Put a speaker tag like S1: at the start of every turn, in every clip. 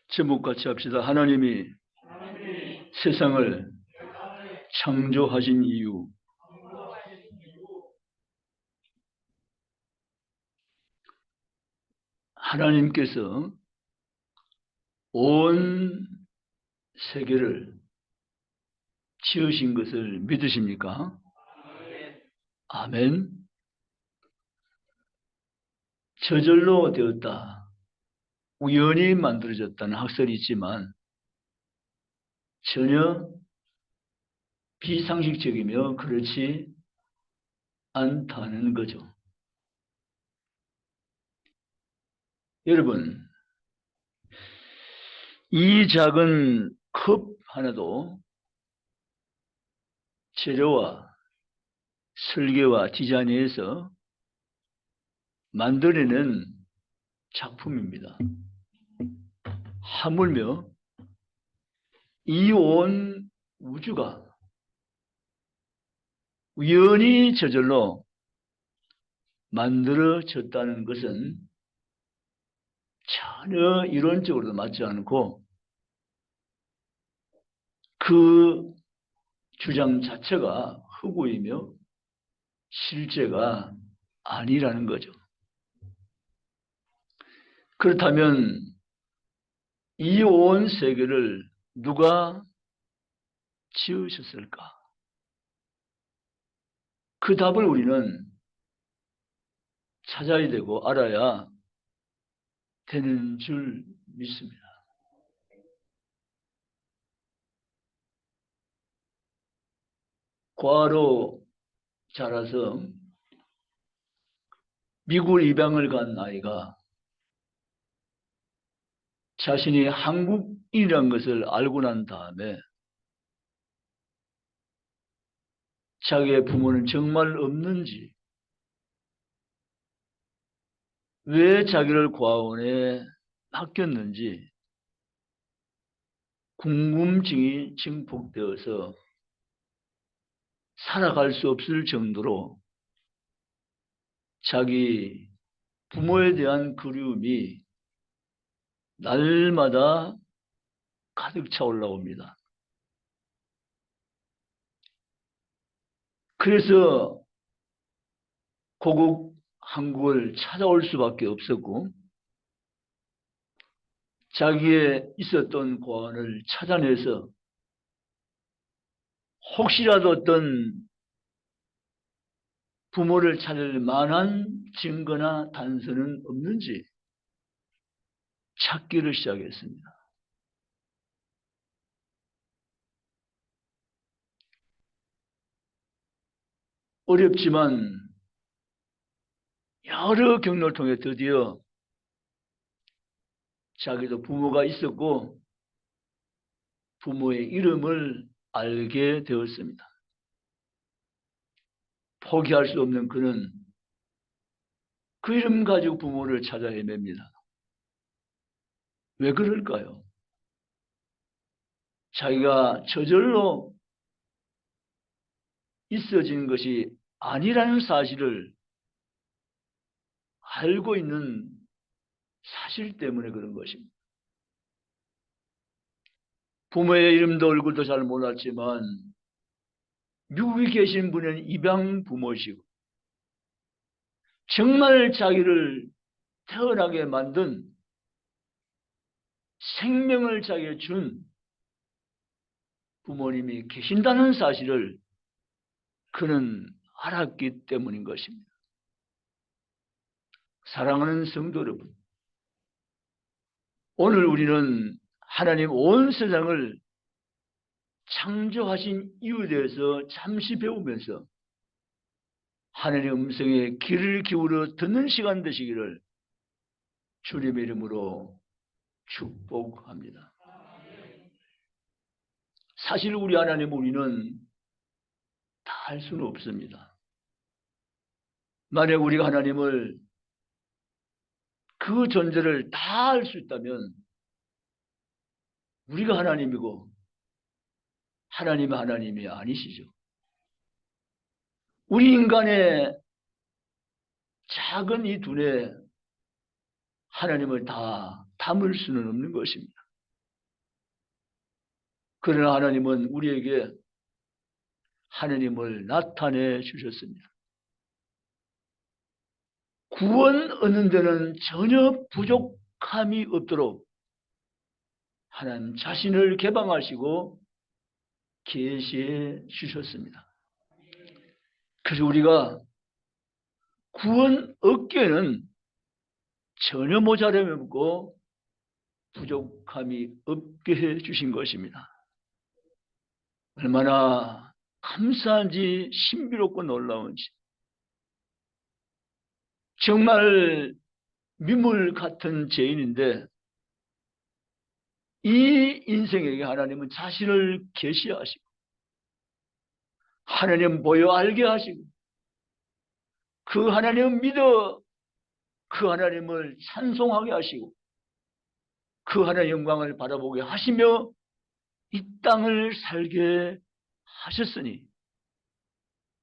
S1: 제목 같이 합시다. 하나님이 세상을 창조하신 이유. 하나님께서 온 세계를 지으신 것을 믿으십니까? 아멘. 저절로 되었다, 우연히 만들어졌다는 학설이 있지만 전혀 비상식적이며 그렇지 않다는 거죠. 여러분, 이 작은 컵 하나도 재료와 설계와 디자인에서 만들어낸 작품입니다. 하물며 이 온 우주가 우연히 저절로 만들어졌다는 것은 전혀 이론적으로도 맞지 않고 그 주장 자체가 허구이며 실제가 아니라는 거죠. 그렇다면 이 온 세계를 누가 지으셨을까? 그 답을 우리는 찾아야 되고 알아야 되는 줄 믿습니다. 과로 자라서 미국 입양을 간 아이가 자신이 한국인이라는 것을 알고 난 다음에 자기의 부모는 정말 없는지, 왜 자기를 고아원에 맡겼는지 궁금증이 증폭되어서 살아갈 수 없을 정도로 자기 부모에 대한 그리움이 날마다 가득 차 올라옵니다. 그래서 고국 한국을 찾아올 수밖에 없었고 자기의 있었던 고아원을 찾아내서 혹시라도 어떤 부모를 찾을 만한 증거나 단서는 없는지 찾기를 시작했습니다. 어렵지만 여러 경로를 통해 드디어 자기도 부모가 있었고 부모의 이름을 알게 되었습니다. 포기할 수 없는 그는 그 이름 가지고 부모를 찾아 헤맵니다. 왜 그럴까요? 자기가 저절로 있어진 것이 아니라는 사실을 알고 있는 사실 때문에 그런 것입니다. 부모의 이름도 얼굴도 잘 몰랐지만 미국에 계신 분은 입양 부모시고 정말 자기를 태어나게 만든 생명을 자기에게 준 부모님이 계신다는 사실을 그는 알았기 때문인 것입니다. 사랑하는 성도 여러분, 오늘 우리는 하나님 온 세상을 창조하신 이유에 대해서 잠시 배우면서 하나님의 음성에 귀를 기울여 듣는 시간 되시기를 주님의 이름으로 축복합니다. 사실 우리 하나님 우리는 다 할 수는 없습니다. 만약 우리가 하나님을 그 존재를 다 알 수 있다면 우리가 하나님이고 하나님은 하나님이 아니시죠. 우리 인간의 작은 이 두뇌 하나님을 다 담을 수는 없는 것입니다. 그러나 하나님은 우리에게 하나님을 나타내 주셨습니다. 구원 얻는 데는 전혀 부족함이 없도록 하나님 자신을 개방하시고 계시해 주셨습니다. 그래서 우리가 구원 얻기에는 전혀 모자람이 없고 부족함이 없게 해 주신 것입니다. 얼마나 감사한지 신비롭고 놀라운지, 정말 미물 같은 죄인인데 이 인생에게 하나님은 자신을 계시하시고 하나님 보여 알게 하시고 그 하나님을 믿어 그 하나님을 찬송하게 하시고 그 하나님의 영광을 바라보게 하시며 이 땅을 살게 하셨으니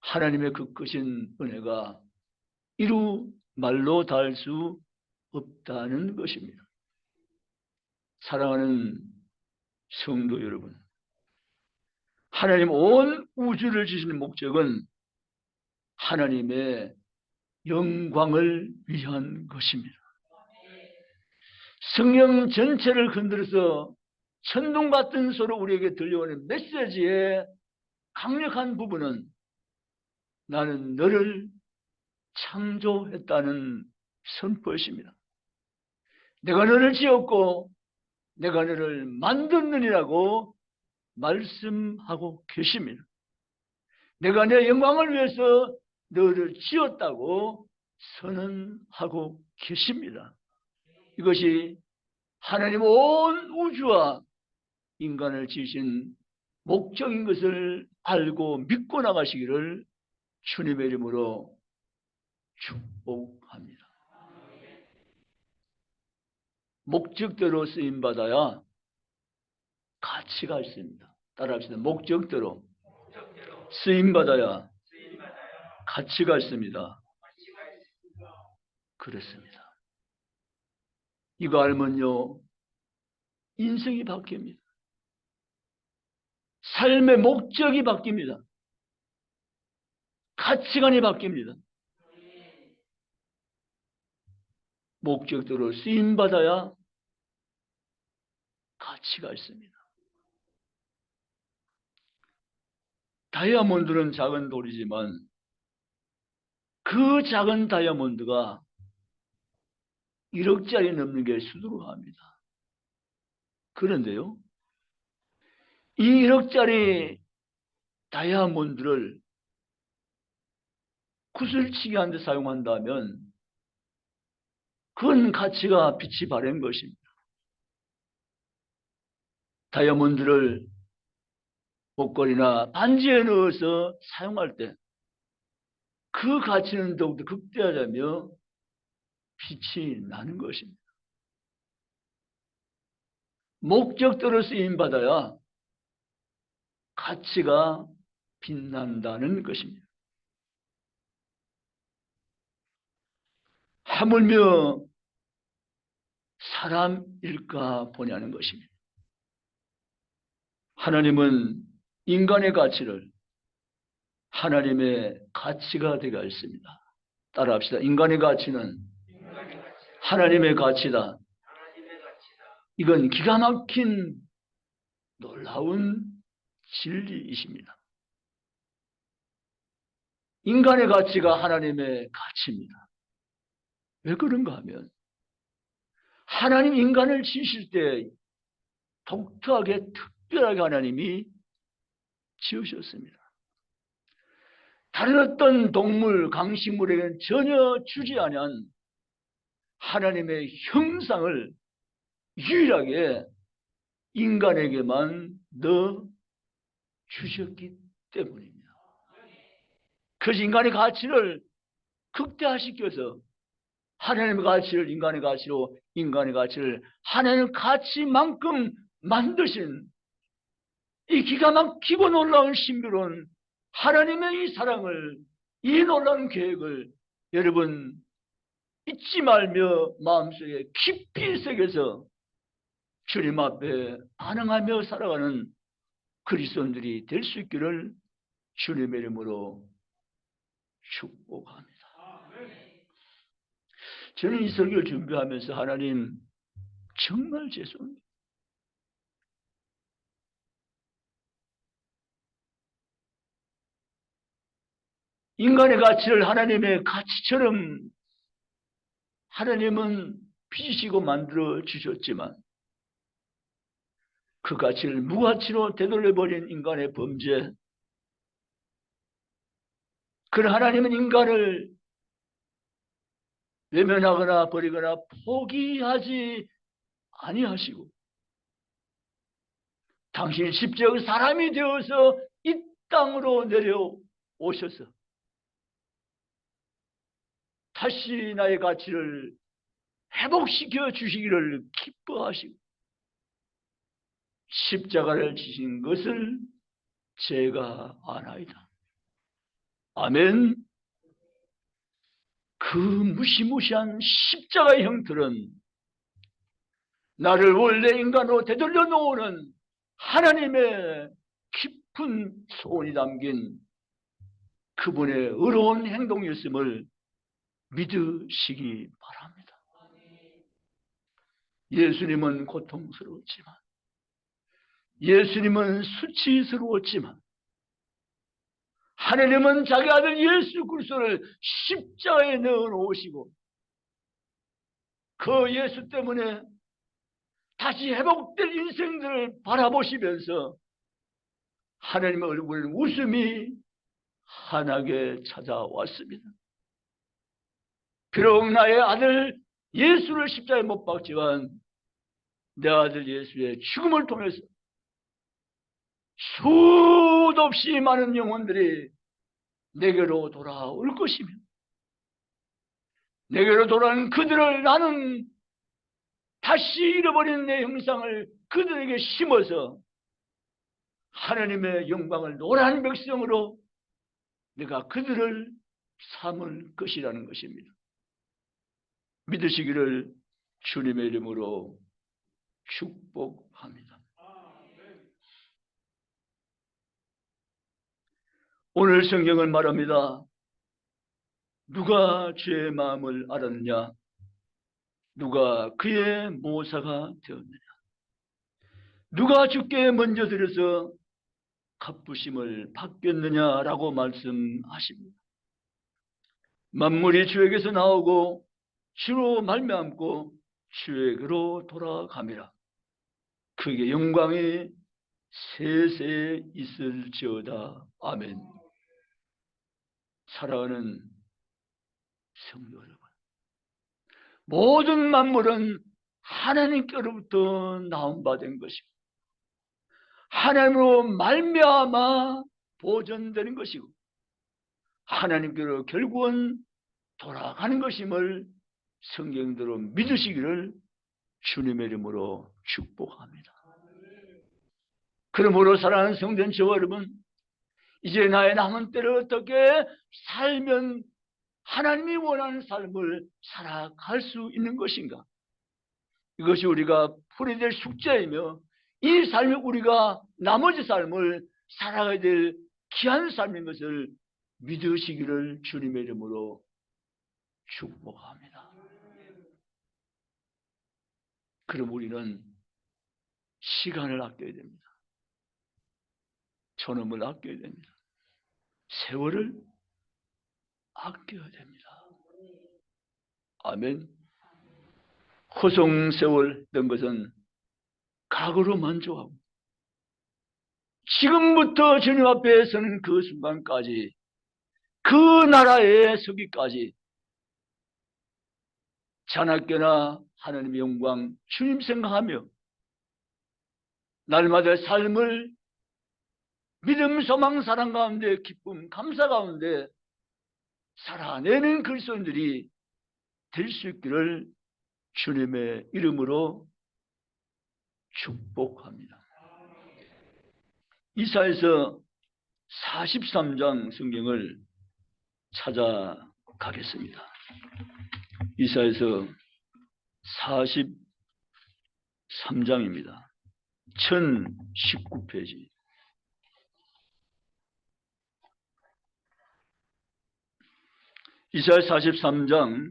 S1: 하나님의 그 크신 은혜가 이루 말로 닿을 수 없다는 것입니다. 사랑하는 성도 여러분, 하나님 온 우주를 지시는 목적은 하나님의 영광을 위한 것입니다. 성령 전체를 흔들어서 천둥 같은 소리로 우리에게 들려오는 메시지의 강력한 부분은 나는 너를 창조했다는 선포입니다. 내가 너를 지었고 내가 너를 만들느니라고 말씀하고 계십니다. 내가 내 영광을 위해서 너를 지었다고 선언하고 계십니다. 이것이 하나님 온 우주와 인간을 지으신 목적인 것을 알고 믿고 나가시기를 주님의 이름으로 축복합니다. 목적대로 쓰임받아야 가치가 있습니다. 따라합시다. 목적대로 쓰임받아야 가치가 있습니다. 그렇습니다. 이거 알면요, 인생이 바뀝니다. 삶의 목적이 바뀝니다. 가치관이 바뀝니다. 목적대로 쓰임받아야 가치가 있습니다. 다이아몬드는 작은 돌이지만 그 작은 다이아몬드가 1억짜리 넘는 게 수두룩합니다. 그런데요, 이 1억짜리 다이아몬드를 구슬치기 하는 데 사용한다면 그건 가치가 빛이 바랜 것입니다. 다이아몬드를 목걸이나 반지에 넣어서 사용할 때 그 가치는 더욱더 극대화되며 빛이 나는 것입니다. 목적대로 쓰임받아야 가치가 빛난다는 것입니다. 하물며 사람일까 보냐는 것입니다. 하나님은 인간의 가치를 하나님의 가치가 되게 하였습니다. 따라합시다. 인간의 가치는 하나님의 가치다. 이건 기가 막힌 놀라운 진리이십니다. 인간의 가치가 하나님의 가치입니다. 왜 그런가 하면 하나님 인간을 지으실 때 독특하게 특별하게 하나님이 지으셨습니다. 다른 어떤 동물, 강식물에게는 전혀 주지 아니한 하나님의 형상을 유일하게 인간에게만 넣어 주셨기 때문입니다. 그래서 인간의 가치를 극대화시켜서 하나님의 가치를 인간의 가치로, 인간의 가치를 하나님의 가치만큼 만드신 이 기가 막히고 놀라운 신비로운 하나님의 이 사랑을, 이 놀라운 계획을 여러분 잊지 말며 마음속에 깊이 새겨서 주님 앞에 반응하며 살아가는 그리스도인들이 될 수 있기를 주님의 이름으로 축복합니다. 저는 이 설교를 준비하면서 하나님 정말 죄송합니다. 인간의 가치를 하나님의 가치처럼 하나님은 빚으시고 만들어 주셨지만 그 가치를 무가치로 되돌려버린 인간의 범죄, 그런 하나님은 인간을 외면하거나 버리거나 포기하지 아니하시고 당신이 십자가 사람이 되어서 이 땅으로 내려오셔서 다시 나의 가치를 회복시켜 주시기를 기뻐하시고 십자가를 지신 것을 제가 아나이다. 아멘. 그 무시무시한 십자가의 형틀은 나를 원래 인간으로 되돌려 놓으는 하나님의 깊은 소원이 담긴 그분의 의로운 행동이었음을 믿으시기 바랍니다. 예수님은 고통스러웠지만, 예수님은 수치스러웠지만, 하나님은 자기 아들 예수 그리스도를 십자가에 넣어 놓으시고 그 예수 때문에 다시 회복될 인생들을 바라보시면서 하나님의 얼굴 웃음이 환하게 찾아왔습니다. 비록 나의 아들 예수를 십자가에 못 박지만 내 아들 예수의 죽음을 통해서 수도 없이 많은 영혼들이 내게로 돌아올 것이며 내게로 돌아오는 그들을 나는 다시 잃어버린 내 형상을 그들에게 심어서 하나님의 영광을 노란 백성으로 내가 그들을 삼을 것이라는 것입니다. 믿으시기를 주님의 이름으로 축복합니다. 오늘 성경은 말합니다. 누가 주의 마음을 알았느냐? 누가 그의 모사가 되었느냐? 누가 주께 먼저 들여서 갚으심을 받겠느냐라고 말씀하십니다. 만물이 주에게서 나오고 주로 말미암고 주에게로 돌아감이라. 그게 영광이 세세에 있을지어다. 아멘. 사랑하는 성도 여러분, 모든 만물은 하나님께로부터 나온 바 된 것이고 하나님으로 말미암아 보존되는 것이고 하나님께로 결국은 돌아가는 것임을 성경대로 믿으시기를 주님의 이름으로 축복합니다. 그러므로 사랑하는 성도님 저와 여러분, 이제 나의 남은 때를 어떻게 살면 하나님이 원하는 삶을 살아갈 수 있는 것인가? 이것이 우리가 풀어야 될 숙제이며 이 삶이 우리가 나머지 삶을 살아가야 될 귀한 삶인 것을 믿으시기를 주님의 이름으로 축복합니다. 그럼 우리는 시간을 아껴야 됩니다. 존엄을 아껴야 됩니다. 세월을 아껴야 됩니다. 아멘. 허송세월 된 것은 과거로 만족하고 지금부터 주님 앞에 서는 그 순간까지 그 나라에 서기까지 자나깨나 하나님의 영광 주님 생각하며 날마다 삶을 믿음, 소망, 사랑 가운데 기쁨, 감사 가운데 살아내는 그리스도인들이 될 수 있기를 주님의 이름으로 축복합니다. 이사야서 43장 성경을 찾아가겠습니다. 이사야서 43장입니다. 1019페이지. 이사야 43장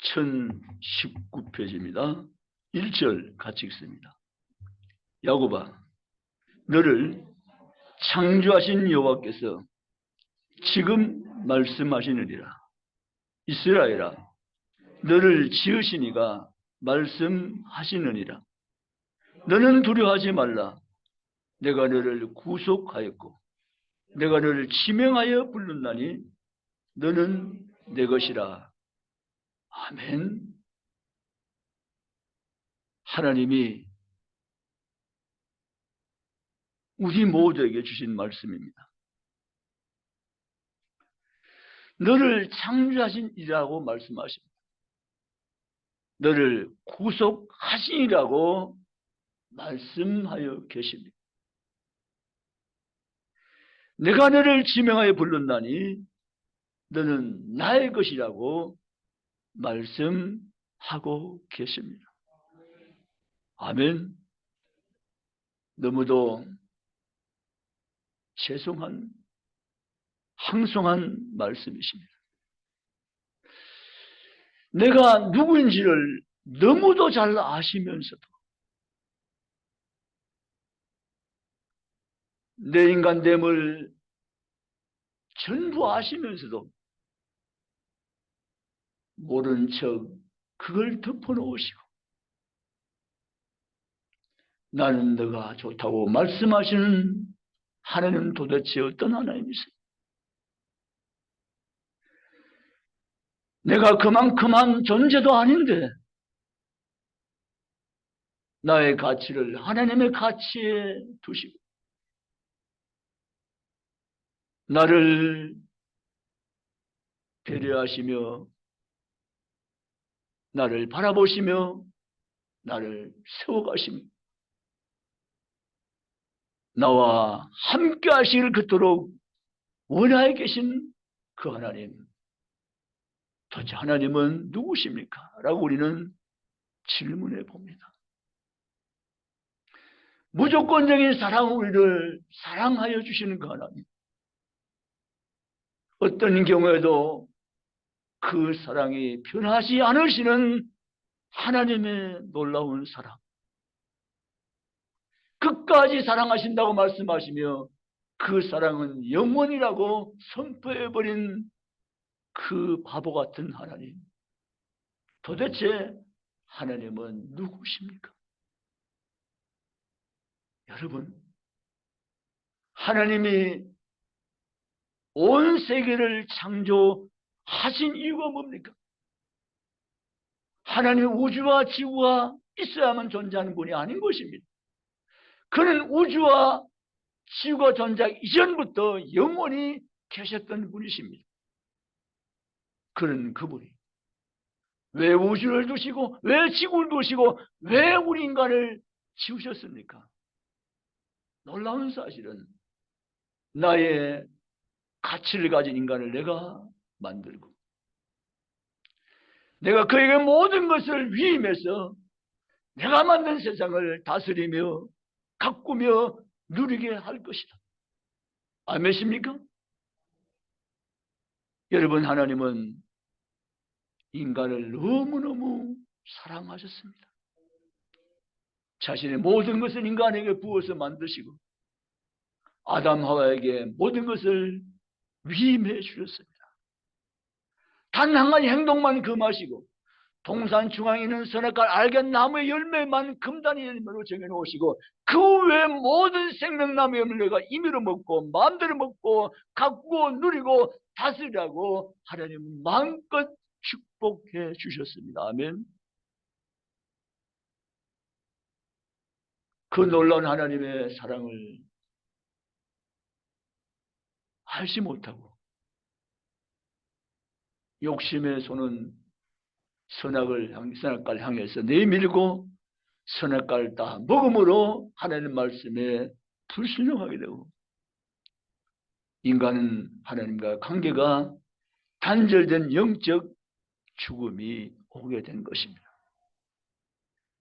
S1: 1019페이지입니다. 1절 같이 읽습니다. 야곱아, 너를 창조하신 여호와께서 지금 말씀하시느니라. 이스라엘아, 너를 지으시니가 말씀하시느니라. 너는 두려워하지 말라. 내가 너를 구속하였고 내가 너를 지명하여 불렀나니 너는 내 것이라. 아멘. 하나님이 우리 모두에게 주신 말씀입니다. 너를 창조하신 이라고 말씀하십니다. 너를 구속하시니라고 말씀하여 계십니다. 내가 너를 지명하여 불렀나니 너는 나의 것이라고 말씀하고 계십니다. 아멘. 너무도 죄송한 황송한 말씀이십니다. 내가 누구인지를 너무도 잘 아시면서도 내 인간됨을 전부 아시면서도 모른 척 그걸 덮어놓으시고 나는 너가 좋다고 말씀하시는 하나님은 도대체 어떤 하나님이세요? 내가 그만큼한 존재도 아닌데 나의 가치를 하나님의 가치에 두시고 나를 배려하시며 나를 바라보시며 나를 세워가시며 나와 함께 하시길 그토록 원하에 계신 그 하나님, 도대체 하나님은 누구십니까? 라고 우리는 질문해 봅니다. 무조건적인 사랑, 우리를 사랑하여 주시는 그 하나님, 어떤 경우에도 그 사랑이 변하지 않으시는 하나님의 놀라운 사랑, 끝까지 사랑하신다고 말씀하시며 그 사랑은 영원이라고 선포해버린 그 바보 같은 하나님, 도대체 하나님은 누구십니까? 여러분, 하나님이 온 세계를 창조하신 이유가 뭡니까? 하나님은 우주와 지구가 있어야만 존재하는 분이 아닌 것입니다. 그는 우주와 지구가 존재하기 이전부터 영원히 계셨던 분이십니다. 그는 그분이 왜 우주를 두시고 왜 지구를 두시고 왜 우리 인간을 지으셨습니까? 놀라운 사실은 나의 가치를 가진 인간을 내가 만들고 내가 그에게 모든 것을 위임해서 내가 만든 세상을 다스리며 가꾸며 누리게 할 것이다. 아멘입니까? 여러분, 하나님은 인간을 너무너무 사랑하셨습니다. 자신의 모든 것을 인간에게 부어서 만드시고 아담 하와에게 모든 것을 위임해 주셨습니다. 단 한 가지 행동만 금하시고 동산 중앙에 있는 선악과를 알게 나무의 열매만 금단의 열매로 정해놓으시고 그 외 모든 생명나무의 열매를 내가 임의로 먹고 마음대로 먹고 가꾸고 누리고 다스리라고 하나님은 마음껏 축복해 주셨습니다. 아멘. 그 놀라운 하나님의 사랑을 알지 못하고 욕심의 손은 선악과를 향해서 내밀고 선악과를 다 먹음으로 하나님 말씀에 불순종하게 되고 인간은 하나님과 관계가 단절된 영적 죽음이 오게 된 것입니다.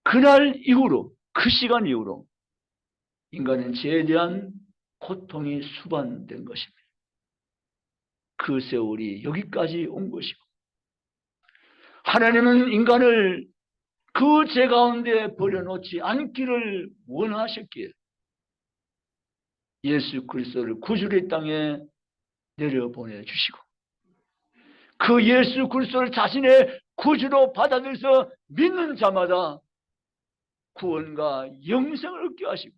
S1: 그날 이후로, 그 시간 이후로 인간은 죄에 대한 고통이 수반된 것입니다. 그 세월이 여기까지 온 것이고, 하나님은 인간을 그 죄 가운데 버려놓지 않기를 원하셨기에 예수 그리스도를 구주의 땅에 내려보내 주시고, 그 예수 그리스도를 자신의 구주로 받아들여서 믿는 자마다 구원과 영생을 얻게 하시고,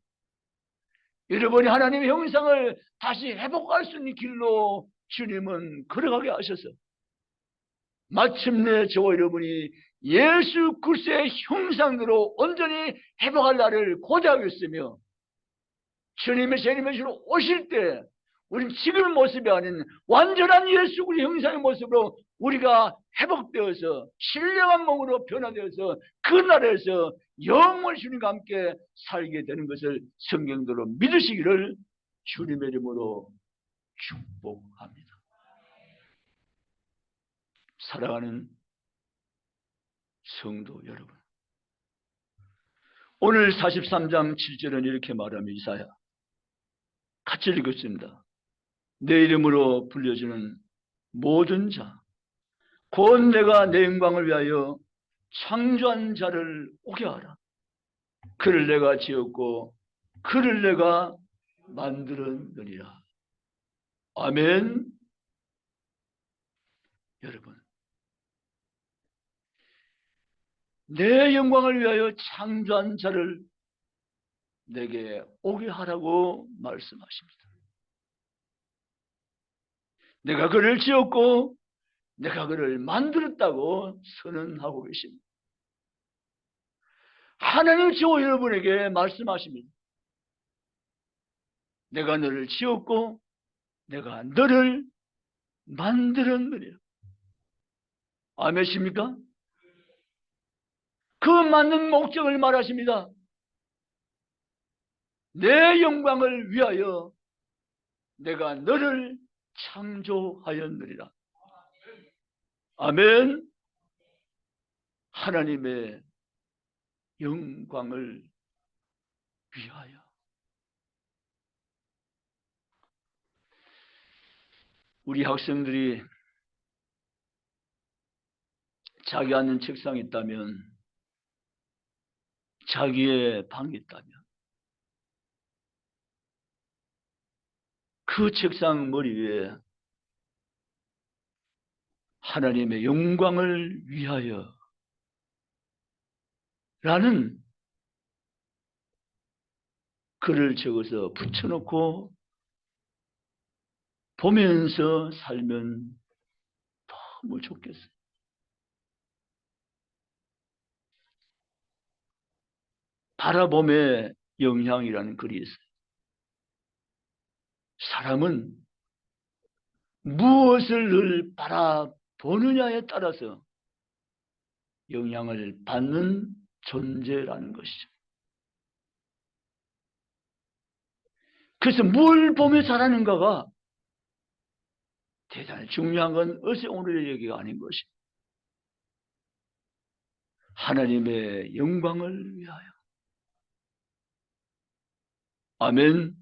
S1: 여러분이 하나님의 형상을 다시 회복할 수 있는 길로 주님은 걸어가게 하셔서 마침내 저와 여러분이 예수 그리스도의 형상대로 온전히 회복할 날을 고대하고 있으며, 주님의 재림의 주로 오실 때 우리는 지금의 모습이 아닌 완전한 예수 그리스도의 형상의 모습으로 우리가 회복되어서 신령한 몸으로 변화되어서 그 나라에서 영원히 주님과 함께 살게 되는 것을 성경대로 믿으시기를 주님의 이름으로 축복합니다. 사랑하는 성도 여러분, 오늘 43장 7절은 이렇게 말하며, 이사야 같이 읽었습니다. 내 이름으로 불려주는 모든 자, 곧 내가 내 영광을 위하여 창조한 자를 오게 하라. 그를 내가 지었고 그를 내가 만들었느니라. 아멘. 여러분, 내 영광을 위하여 창조한 자를 내게 오게 하라고 말씀하십니다. 내가 그를 지었고 내가 그를 만들었다고 선언하고 계십니다. 하나님 저와 여러분에게 말씀하십니다. 내가 너를 지었고 내가 너를 만들었느니라. 아멘입니까? 그 만든 목적을 말하십니다. 내 영광을 위하여 내가 너를 창조하였느니라. 아멘. 하나님의 영광을 위하여. 우리 학생들이 자기 앉는 책상이 있다면, 자기의 방이 있다면, 그 책상 머리 위에 하나님의 영광을 위하여 라는 글을 적어서 붙여놓고 보면서 살면 너무 좋겠어요. 바라봄의 영향이라는 글이 있어요. 사람은 무엇을 늘 바라보느냐에 따라서 영향을 받는 존재라는 것이죠. 그래서 뭘 보며 살아는가가 대단히 중요한 건 어제 오늘의 얘기가 아닌 것입니다. 하나님의 영광을 위하여. 아멘.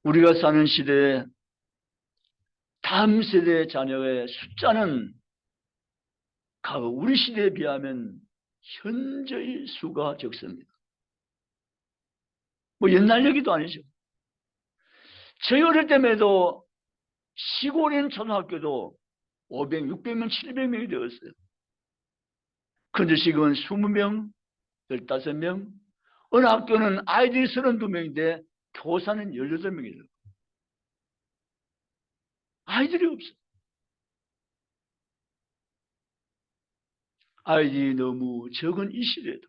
S1: 우리가 사는 시대에 다음 세대 자녀의 숫자는 과거 우리 시대에 비하면 현저히 수가 적습니다. 뭐 옛날 얘기도 아니죠. 저희 어릴 때에도 시골인 초등학교도 500, 600명, 700명이 되었어요. 그런데 지금은 20명, 15명, 어느 학교는 아이들이 32명인데 교사는 18명이에요. 아이들이 없어요. 아이들이 너무 적은 이 시대에도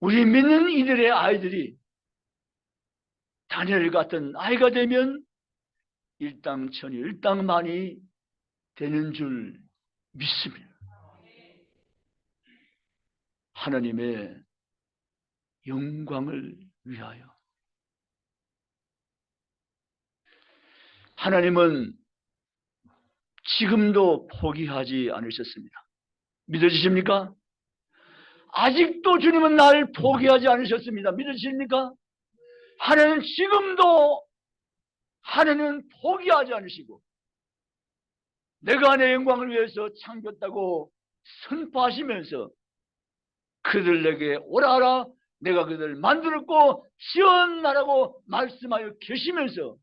S1: 우리 믿는 이들의 아이들이 다니엘 같은 아이가 되면 일당천이 일당만이 되는 줄 믿습니다. 하나님의 영광을 위하여. 하나님은 지금도 포기하지 않으셨습니다. 믿어지십니까? 아직도 주님은 나를 포기하지 않으셨습니다. 믿어지십니까? 하나님은 지금도 하나님은 포기하지 않으시고 내가 내 영광을 위해서 창조했다고 선포하시면서 그들에게 오라라 내가 그들을 만들었고 지었나라고 말씀하여 계시면서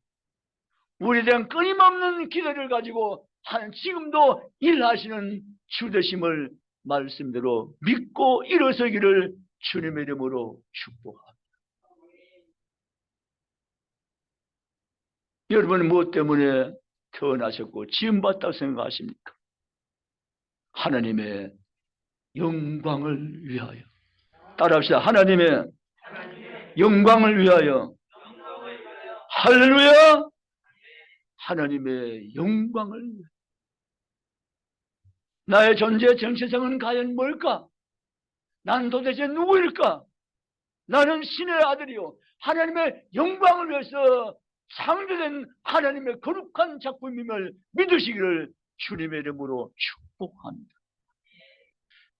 S1: 우리에 대한 끊임없는 기대를 가지고 하나님 지금도 일하시는 주 되심을 말씀대로 믿고 일어서기를 주님의 이름으로 축복합니다. 여러분은 무엇 때문에 태어나셨고 지음받다고 생각하십니까? 하나님의 영광을 위하여. 따라합시다. 하나님의 영광을 위하여. 할렐루야. 하나님의 영광을 위하여. 나의 존재 정체성은 과연 뭘까? 난 도대체 누구일까? 나는 신의 아들이요 하나님의 영광을 위해서 창조된 하나님의 거룩한 작품임을 믿으시기를 주님의 이름으로 축복합니다.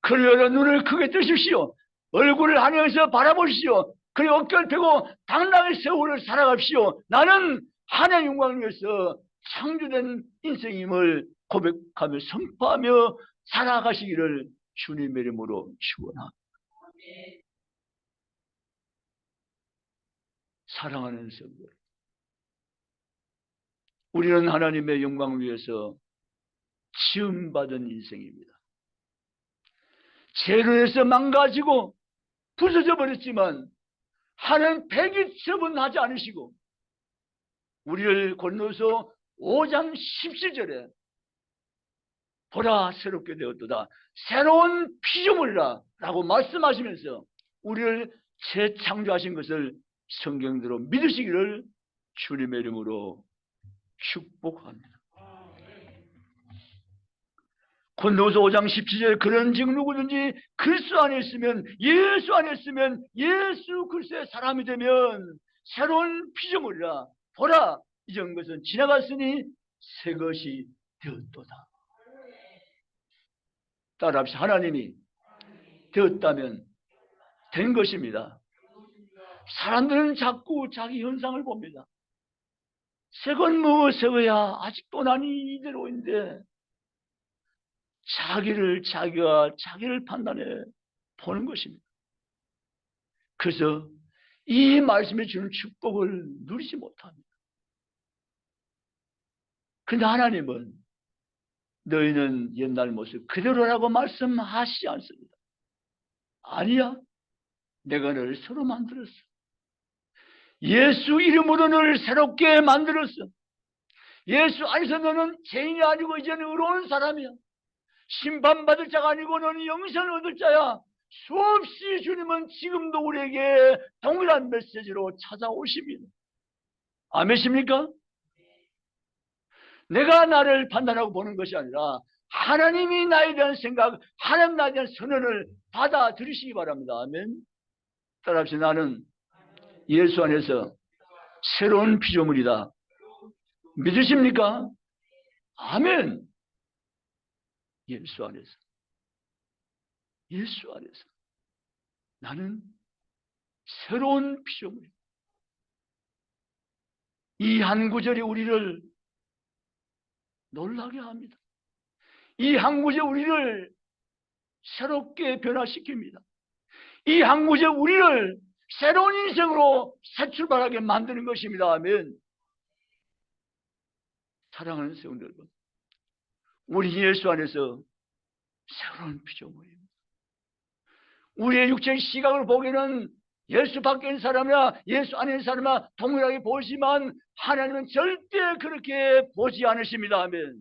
S1: 그러므로 눈을 크게 뜨십시오. 얼굴을 하늘에서 바라보십시오. 그리고 어깨를 펴고 당당히 세월을 살아갑시오. 나는 하나님의 영광을 위해서 창조된 인생임을 고백하며 선포하며 살아가시기를 주님의 이름으로 축원합니다. 사랑하는 성도, 우리는 하나님의 영광을 위해서 지음받은 인생입니다. 죄로 인해서 망가지고 부서져 버렸지만 하나님 배기 처분하지 않으시고 우리를 건너서 5장 17절에 보라 새롭게 되었도다 새로운 피조물이라 라고 말씀하시면서 우리를 재창조하신 것을 성경대로 믿으시기를 주님의 이름으로 축복합니다. 고린도후서 5장 17절 그런즉 누구든지 그리스도 안에 있으면 예수 안에 있으면 예수 그리스도의 사람이 되면 새로운 피조물이라 보라 이전 것은 지나갔으니 새 것이 되었도다. 따라합시다. 하나님이 되었다면 된 것입니다. 사람들은 자꾸 자기 현상을 봅니다. 새건 뭐 새거야 아직도 난 이대로인데 자기를 판단해 보는 것입니다. 그래서 이 말씀에 주는 축복을 누리지 못합니다. 그런데 하나님은 너희는 옛날 모습 그대로라고 말씀하시지 않습니다. 아니야. 내가 너를 새로 만들었어. 예수 이름으로 너를 새롭게 만들었어. 예수 안에서 너는 죄인이 아니고 이제는 의로운 사람이야. 심판받을 자가 아니고 너는 영생을 얻을 자야. 수없이 주님은 지금도 우리에게 동일한 메시지로 찾아오십니다. 아멘십니까? 내가 나를 판단하고 보는 것이 아니라 하나님이 나에 대한 생각, 하나님 나에 대한 선언을 받아들이시기 바랍니다. 아멘. 따라합시다. 나는 예수 안에서 새로운 피조물이다. 믿으십니까? 아멘. 예수 안에서 나는 새로운 피조물이다. 이 한 구절이 우리를 놀라게 합니다. 이 한 구절이 우리를 새롭게 변화시킵니다. 이 한 구절이 우리를 새로운 인생으로 새 출발하게 만드는 것입니다. 아멘. 사랑하는 성도 여러분, 우리 예수 안에서 새로운 피조물입니다. 우리의 육체의 시각을 보기에는 예수 밖에 있는 사람이나 예수 안에 있는 사람이나 동일하게 보지만 하나님은 절대 그렇게 보지 않으십니다. 아멘.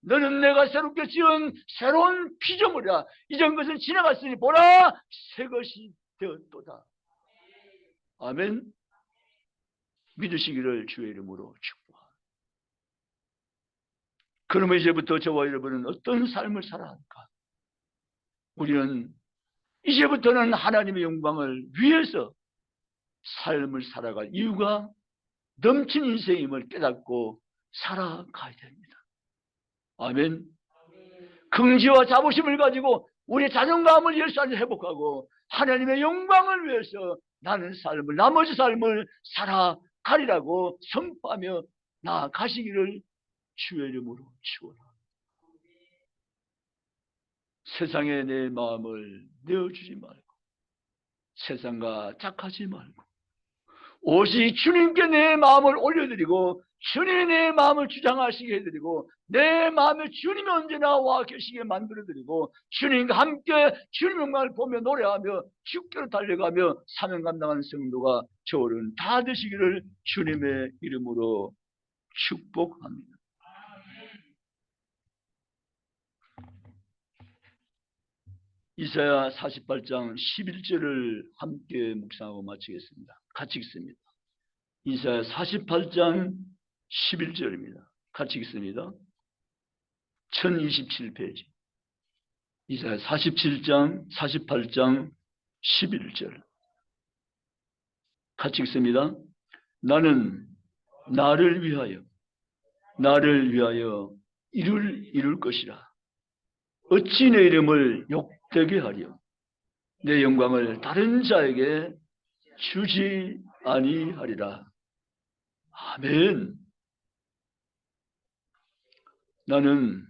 S1: 너는 내가 새롭게 지은 새로운 피조물이라. 이전 것은 지나갔으니 보라 새 것이 되었도다. 아멘. 믿으시기를 주의 이름으로 축복합니다. 그러면 이제부터 저와 여러분은 어떤 삶을 살아야 할까? 우리는 이제부터는 하나님의 영광을 위해서 삶을 살아갈 이유가 넘친 인생임을 깨닫고 살아가야 됩니다. 아멘. 긍지와 자부심을 가지고 우리의 자존감을 예수 안에서 회복하고 하나님의 영광을 위해서 나는 나머지 삶을 살아가리라고 선포하며 나아가시기를 주의 이름으로 축원합니다. 세상에 내 마음을 내어주지 말고, 세상과 짝하지 말고, 오직 주님께 내 마음을 올려드리고, 주님이 내 마음을 주장하시게 해드리고, 내 마음에 주님이 언제나 와 계시게 만들어드리고, 주님과 함께 주님의 영광을 보며 노래하며 주께로 달려가며 사명 감당하는 성도가 저를 다 되시기를 주님의 이름으로 축복합니다. 이사야 48장 11절을 함께 묵상하고 마치겠습니다. 같이 읽습니다. 이사야 48장 11절입니다. 같이 읽습니다. 1027페이지. 이사야 48장 11절. 같이 읽습니다. 나는 나를 위하여 이룰 것이라. 어찌 내 이름을 욕되게 하려. 내 영광을 다른 자에게 주지 아니하리라. 아멘. 나는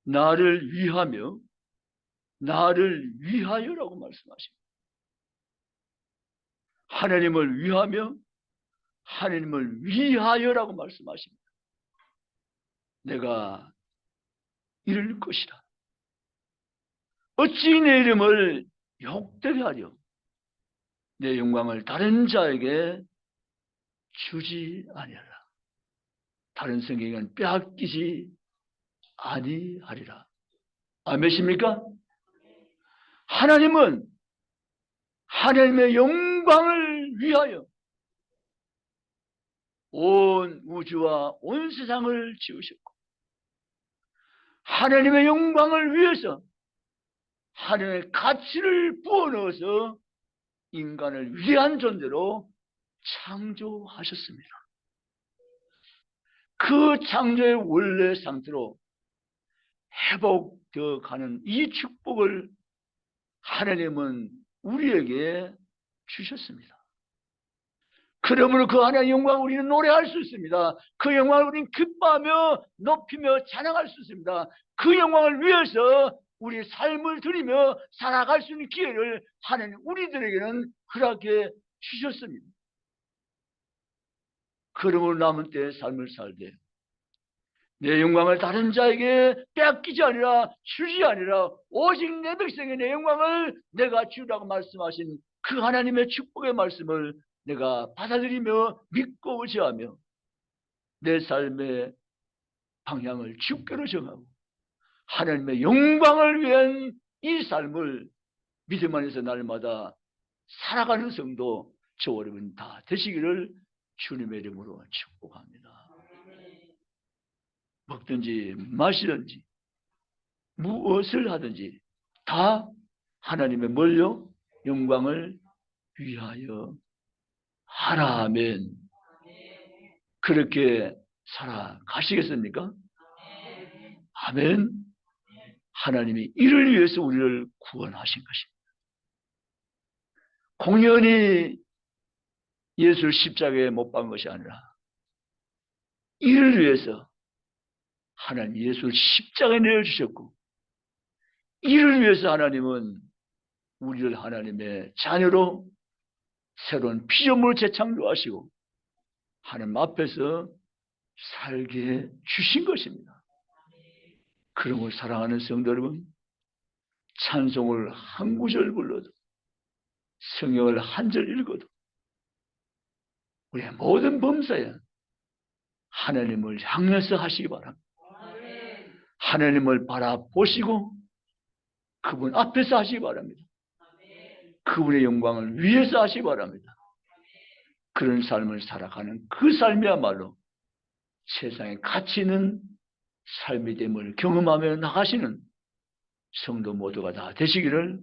S1: 나를 위하여라고 말씀하십니다. 하나님을 위하며 하나님을 위하여라고 말씀하십니다. 내가 이룰 것이라. 어찌 내 이름을 욕되게 하려. 내 영광을 다른 자에게 주지 아니하라. 다른 성경은 빼앗기지 아니하리라. 아멘입니까? 하나님은 하나님의 영광을 위하여 온 우주와 온 세상을 지으셨고, 하나님의 영광을 위해서 하나님의 가치를 부어넣어서 인간을 위한 존재로 창조하셨습니다. 그 창조의 원래 상태로 회복되어 가는 이 축복을 하나님은 우리에게 주셨습니다. 그러므로 그 하나님의 영광을 우리는 노래할 수 있습니다. 그 영광을 우리는 기뻐하며 높이며 찬양할 수 있습니다. 그 영광을 위해서 우리 삶을 드리며 살아갈 수 있는 기회를 하나님 우리들에게는 허락해 주셨습니다. 그러므로 남은 때의 삶을 살되 내 영광을 다른 자에게 빼앗기지 아니라 주지 아니라 오직 내 백성의 내 영광을 내가 주라고 말씀하신 그 하나님의 축복의 말씀을 내가 받아들이며 믿고 의지하며 내 삶의 방향을 주께로 정하고 하나님의 영광을 위한 이 삶을 믿음 안에서 날마다 살아가는 성도 저와 여러분 다 되시기를 주님의 이름으로 축복합니다. 먹든지 마시든지 무엇을 하든지 다 하나님의 뭘요? 영광을 위하여 하라. 아멘. 그렇게 살아가시겠습니까? 아멘. 하나님이 이를 위해서 우리를 구원하신 것입니다. 공연히 예수를 십자가에 못 박은 것이 아니라 이를 위해서 하나님 예수를 십자가에 내어주셨고, 이를 위해서 하나님은 우리를 하나님의 자녀로 새로운 피조물을 재창조하시고 하나님 앞에서 살게 주신 것입니다. 그러므로 사랑하는 성도 여러분, 찬송을 한 구절 불러도 성경을 한 절 읽어도 우리의 모든 범사에 하나님을 향해서 하시기 바랍니다. 하나님을 바라보시고 그분 앞에서 하시기 바랍니다. 그분의 영광을 위해서 하시기 바랍니다. 그런 삶을 살아가는 그 삶이야말로 세상에 가치 있는 삶이 됨을 경험하며 나가시는 성도 모두가 다 되시기를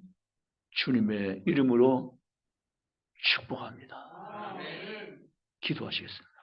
S1: 주님의 이름으로 축복합니다. 기도하시겠습니다.